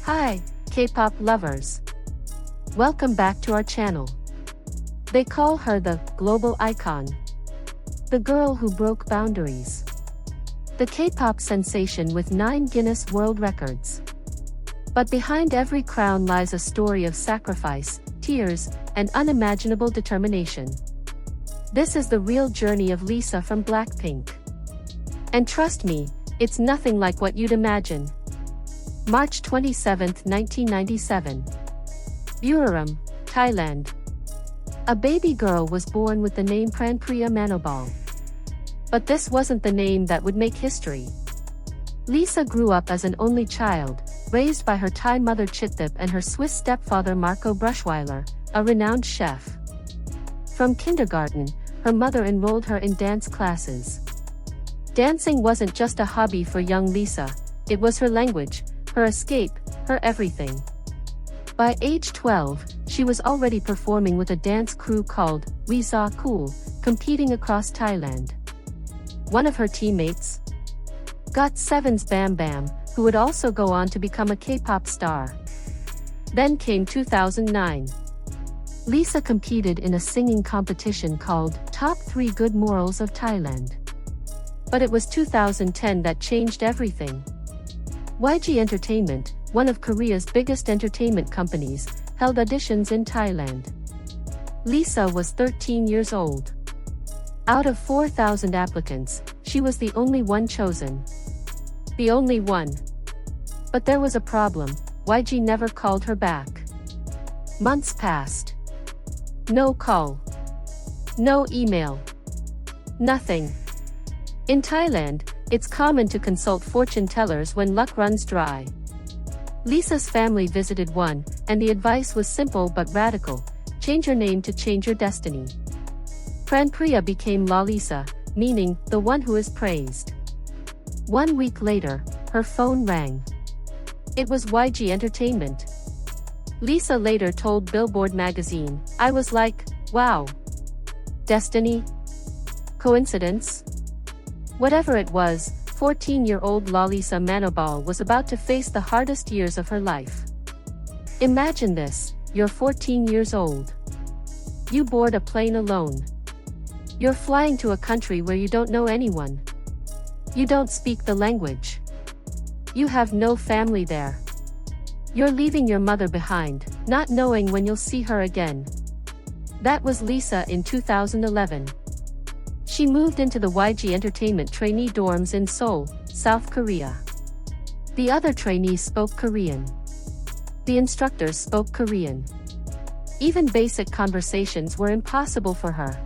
Hi, K-pop lovers. Welcome back to our channel. They call her the global icon. The girl who broke boundaries. The K-pop sensation with 9 Guinness World Records. But behind every crown lies a story of sacrifice, tears, and unimaginable determination. This is the real journey of Lisa from Blackpink. And trust me, it's nothing like what you'd imagine. March 27, 1997. Buriram, Thailand. A baby girl was born with the name LisaManoban. But this wasn't the name that would make history. Lisa grew up as an only child, raised by her Thai mother Chitthip and her Swiss stepfather Marco Bruschweiler, a renowned chef. From kindergarten, her mother enrolled her in dance classes. Dancing wasn't just a hobby for young Lisa, it was her language, her escape, her everything. By age 12, she was already performing with a dance crew called LisaKpop, competing across Thailand. One of her teammates, GOT7's Bam Bam, who would also go on to become a K-pop star. Then came 2009. Lisa competed in a singing competition called Top 3 Good Morals of Thailand. But it was 2010 that changed everything. YG Entertainment, one of Korea's biggest entertainment companies, held auditions in Thailand. Lisa was 13 years old. Out of 4,000 applicants, she was the only one chosen. The only one. But there was a problem, YG never called her back. Months passed. No call. No email. Nothing. In Thailand, it's common to consult fortune tellers when luck runs dry. Lisa's family visited one, and the advice was simple but radical: change your name to change your destiny. Priya became LaLisa, meaning, the one who is praised. 1 week later, her phone rang. It was YG Entertainment. Lisa later told Billboard magazine, "I was like, wow. Destiny? Coincidence?" Whatever it was, 14-year-old LalisaManoban was about to face the hardest years of her life. Imagine this, you're 14 years old. You board a plane alone. You're flying to a country where you don't know anyone. You don't speak the language. You have no family there. You're leaving your mother behind, not knowing when you'll see her again. That was Lisa in 2011. She moved into the YG Entertainment trainee dorms in Seoul, South Korea. The other trainees spoke Korean. The instructors spoke Korean. Even basic conversations were impossible for her.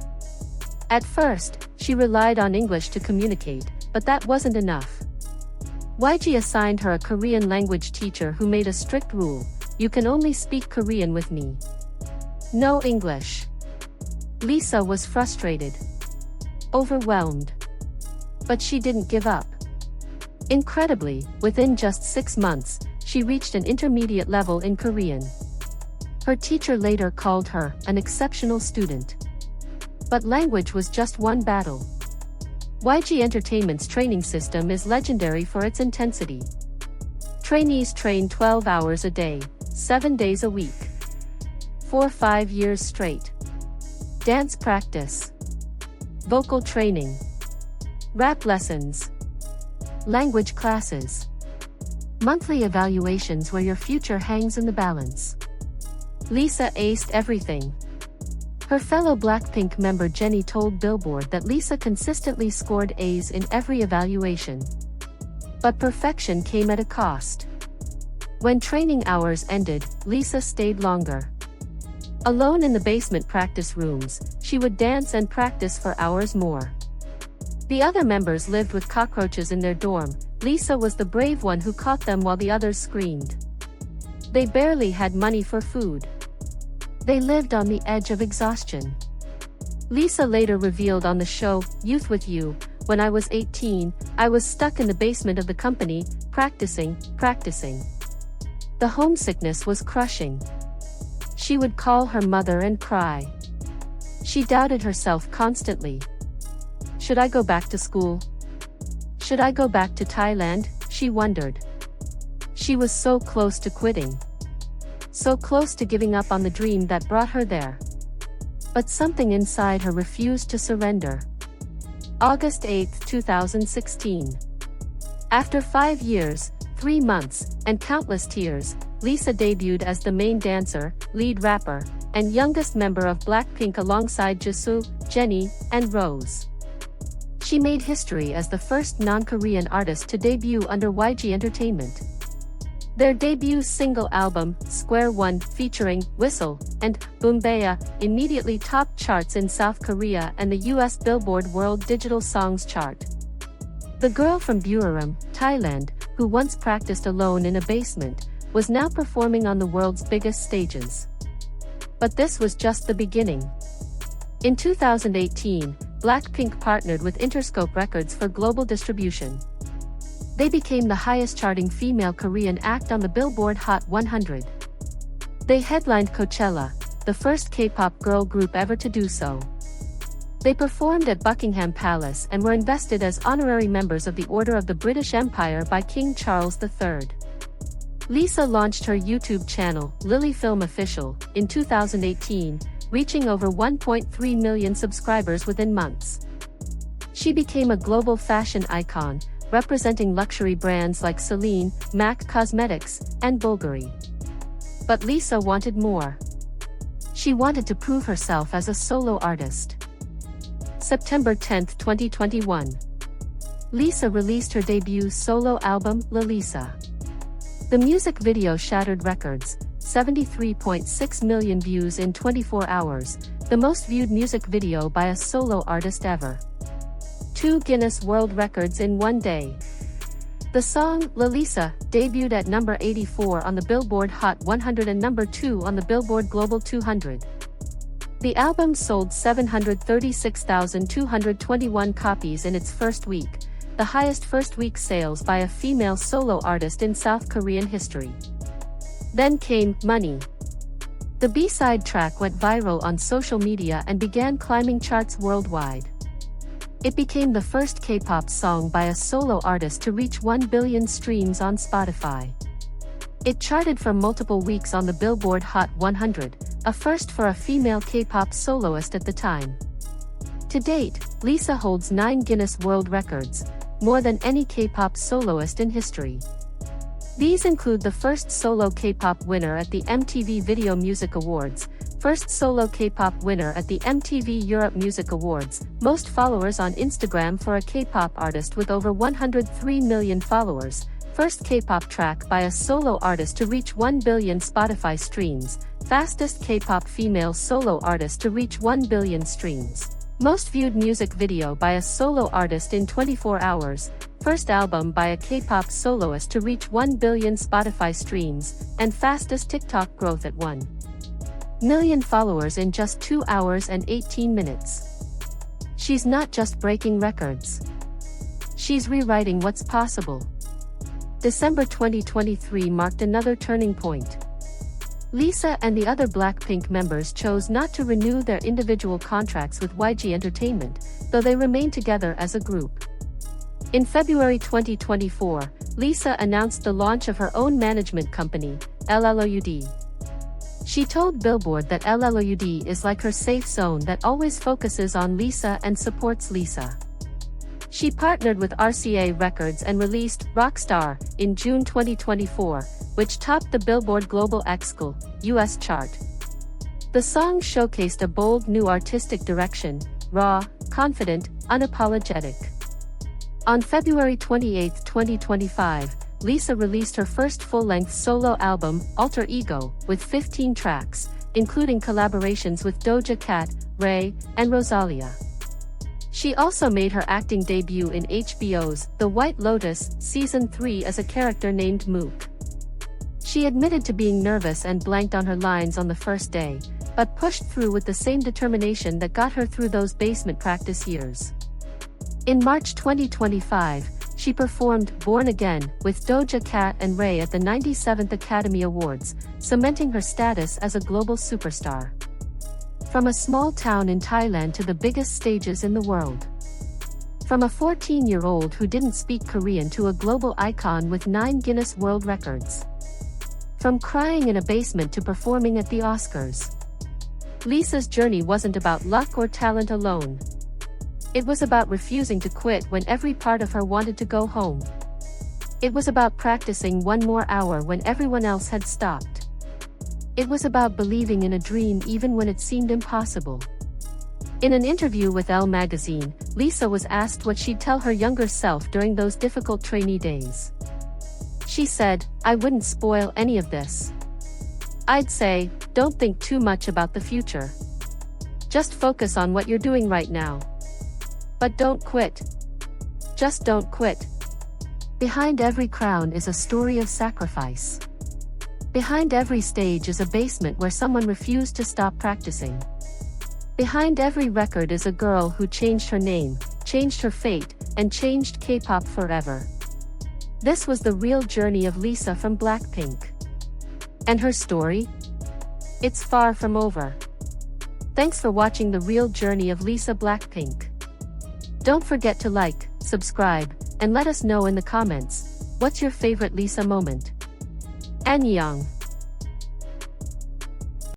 At first, she relied on English to communicate, but that wasn't enough. YG assigned her a Korean language teacher who made a strict rule: you can only speak Korean with me. No English. Lisa was frustrated. Overwhelmed. But she didn't give up. Incredibly, within just 6 months, she reached an intermediate level in Korean. Her teacher later called her an exceptional student. But language was just one battle. YG Entertainment's training system is legendary for its intensity. Trainees train 12 hours a day, 7 days a week. For 5 years straight. Dance practice. Vocal training. Rap lessons. Language classes. Monthly evaluations where your future hangs in the balance. Lisa aced everything. Her fellow Blackpink member Jennie told Billboard that Lisa consistently scored A's in every evaluation. But perfection came at a cost. When training hours ended, Lisa stayed longer. Alone in the basement practice rooms, she would dance and practice for hours more. The other members lived with cockroaches in their dorm. Lisa was the brave one who caught them while the others screamed. They barely had money for food. They lived on the edge of exhaustion. Lisa later revealed on the show, Youth with You, "When I was 18, I was stuck in the basement of the company, practicing. The homesickness was crushing. She would call her mother and cry. She doubted herself constantly. Should I go back to school? Should I go back to Thailand? She wondered. She was so close to quitting. So close to giving up on the dream that brought her there. But something inside her refused to surrender. August 8, 2016. After 5 years, 3 months, and countless tears, Lisa debuted as the main dancer, lead rapper, and youngest member of Blackpink alongside Jisoo, Jennie, and Rose. She made history as the first non-Korean artist to debut under YG Entertainment. Their debut single album, Square One, featuring Whistle and Boombaya, immediately topped charts in South Korea and the US Billboard World Digital Songs chart. The girl from Buriram, Thailand, who once practiced alone in a basement, was now performing on the world's biggest stages. But this was just the beginning. In 2018, Blackpink partnered with Interscope Records for global distribution. They became the highest-charting female Korean act on the Billboard Hot 100. They headlined Coachella, the first K-pop girl group ever to do so. They performed at Buckingham Palace and were invested as honorary members of the Order of the British Empire by King Charles III. Lisa launched her YouTube channel, Lily Film Official, in 2018, reaching over 1.3 million subscribers within months. She became a global fashion icon, representing luxury brands like Celine, MAC Cosmetics, and Bulgari. But Lisa wanted more. She wanted to prove herself as a solo artist. September 10, 2021. Lisa released her debut solo album, LaLisa. The music video shattered records, 73.6 million views in 24 hours, the most viewed music video by a solo artist ever. 2 Guinness World Records in one day. The song, LaLisa, debuted at number 84 on the Billboard Hot 100 and number 2 on the Billboard Global 200. The album sold 736,221 copies in its first week, the highest first-week sales by a female solo artist in South Korean history. Then came Money. The B-side track went viral on social media and began climbing charts worldwide. It became the first K-pop song by a solo artist to reach 1 billion streams on Spotify. It charted for multiple weeks on the Billboard Hot 100, a first for a female K-pop soloist at the time. To date, Lisa holds 9 Guinness World Records, more than any K-pop soloist in history. These include the first solo K-pop winner at the MTV Video Music Awards, first solo K-pop winner at the MTV Europe Music Awards, most followers on Instagram for a K-pop artist with over 103 million followers, first K-pop track by a solo artist to reach 1 billion Spotify streams, fastest K-pop female solo artist to reach 1 billion streams, most viewed music video by a solo artist in 24 hours, first album by a K-pop soloist to reach 1 billion Spotify streams, and fastest TikTok growth at 1 million followers in just 2 hours and 18 minutes. She's not just breaking records. She's rewriting what's possible. December 2023 marked another turning point. Lisa and the other Blackpink members chose not to renew their individual contracts with YG Entertainment, though they remained together as a group. In February 2024, Lisa announced the launch of her own management company, LalisaUpdate. She told Billboard that LalisaUpdate is like her safe zone that always focuses on Lisa and supports Lisa. She partnered with RCA Records and released Rockstar in June 2024, which topped the Billboard Global XL US chart. The song showcased a bold new artistic direction, raw, confident, unapologetic. On February 28, 2025, Lisa released her first full-length solo album, Alter Ego, with 15 tracks, including collaborations with Doja Cat, Ray, and Rosalia. She also made her acting debut in HBO's The White Lotus, Season 3 as a character named Mook. She admitted to being nervous and blanked on her lines on the first day, but pushed through with the same determination that got her through those basement practice years. In March 2025, she performed Born Again with Doja Cat and Ray at the 97th Academy Awards, cementing her status as a global superstar. From a small town in Thailand to the biggest stages in the world. From a 14-year-old who didn't speak Korean to a global icon with 9 Guinness World Records. From crying in a basement to performing at the Oscars. Lisa's journey wasn't about luck or talent alone. It was about refusing to quit when every part of her wanted to go home. It was about practicing one more hour when everyone else had stopped. It was about believing in a dream even when it seemed impossible. In an interview with Elle magazine, Lisa was asked what she'd tell her younger self during those difficult trainee days. She said, "I wouldn't spoil any of this. I'd say, don't think too much about the future. Just focus on what you're doing right now. But don't quit. Just don't quit." Behind every crown is a story of sacrifice. Behind every stage is a basement where someone refused to stop practicing. Behind every record is a girl who changed her name, changed her fate, and changed K-pop forever. This was the real journey of Lisa from Blackpink. And her story? It's far from over. Thanks for watching the real journey of LisaBLACKPink. Don't forget to like, subscribe, and let us know in the comments, what's your favorite Lisa moment? Annyeong.